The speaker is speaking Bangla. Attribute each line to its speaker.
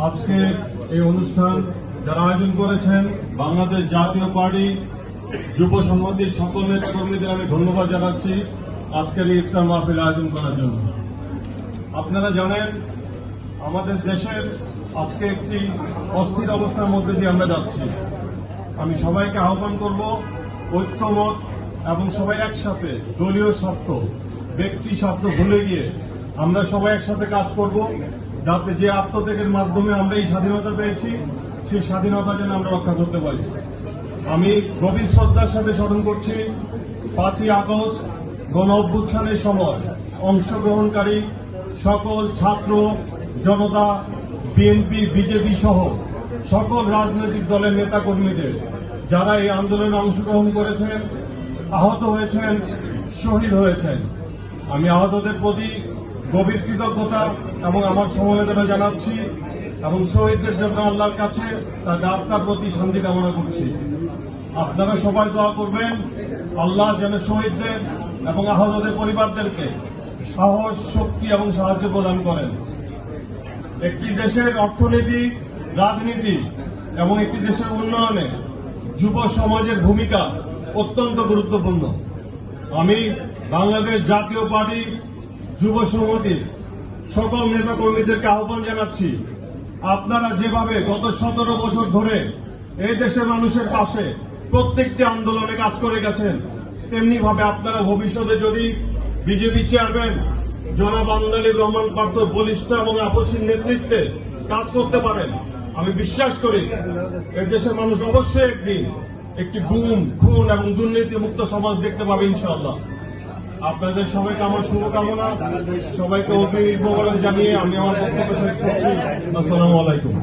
Speaker 1: আজকে এই অনুষ্ঠান যারা আয়োজন করেছেন বাংলাদেশ জাতীয় পার্টি যুব সংহতির সকল নেতা কর্মীদের আমি ধন্যবাদ জানাচ্ছি আজকের এই ইফতার মাহফিল আয়োজন করার জন্য। আপনারা জানেন আমাদের দেশের আজকে একটি অস্থির অবস্থার মধ্যে দিয়ে আমরা যাচ্ছি। আমি সবাইকে আহ্বান করব ঐক্যমত এবং সবাই একসাথে দলীয় স্বার্থ ব্যক্তি স্বার্থ ভুলে গিয়ে আমরা সবাই একসাথে কাজ করব, যাতে যে আত্মত্যাগের মাধ্যমে আমরা এই স্বাধীনতা পেয়েছি সেই স্বাধীনতা যেন আমরা রক্ষা করতে পারি। আমি গভীর শ্রদ্ধার সাথে স্মরণ করছি 5ই আগস্ট গণ অভ্যুত্থানের সময় অংশগ্রহণকারী সকল ছাত্র জনতা, বিএনপি, বিজেপি সহ সকল রাজনৈতিক দলের নেতা কর্মীদের যারা এই আন্দোলনে অংশগ্রহণ করেছেন, আহত হয়েছেন, শহীদ হয়েছেন। আমি আহতদের প্রতি গভীর কৃতজ্ঞতা এবং আমার সমবেদনা জানাচ্ছি এবং শহীদদের জন্য আল্লাহর কাছে তাদের আত্মার প্রতি শান্তি কামনা করছি। আপনারা সবাই দোয়া করবেন আল্লাহ যেন শহীদদের এবং আহতদের পরিবারদেরকে সাহস, শক্তি এবং সাহায্য প্রদান করেন। একটি দেশের অর্থনীতি, রাজনীতি এবং একটি দেশের উন্নয়নে যুব সমাজের ভূমিকা অত্যন্ত গুরুত্বপূর্ণ। আমি বাংলাদেশ জাতীয় পার্টি যুব সংহতির সকল নেতা কর্মীদেরকে আহ্বান জানাচ্ছি, আপনারা যেভাবে গত 17 বছর ধরে এই দেশের মানুষের পাশে প্রত্যেকটি আন্দোলনে কাজ করে গেছেন, তেমনি ভাবে আপনারা ভবিষ্যতে যদি বিজেপি চেয়ারম্যান জনাব আমদানির রহমান পার্থর বলিষ্ঠ এবং আপসীর নেতৃত্বে কাজ করতে পারেন, আমি বিশ্বাস করি এই দেশের মানুষ অবশ্যই একদিন একটি গুম, খুন এবং দুর্নীতি মুক্ত সমাজ দেখতে পাবে ইনশাআল্লাহ। আপনাদের সবাইকে আমার শুভকামনা, সবাইকে অগ্রিম ঈদ মোবারক জানিয়ে আমি আমার বক্তব্য শেষ করছি। আসসালামু আলাইকুম।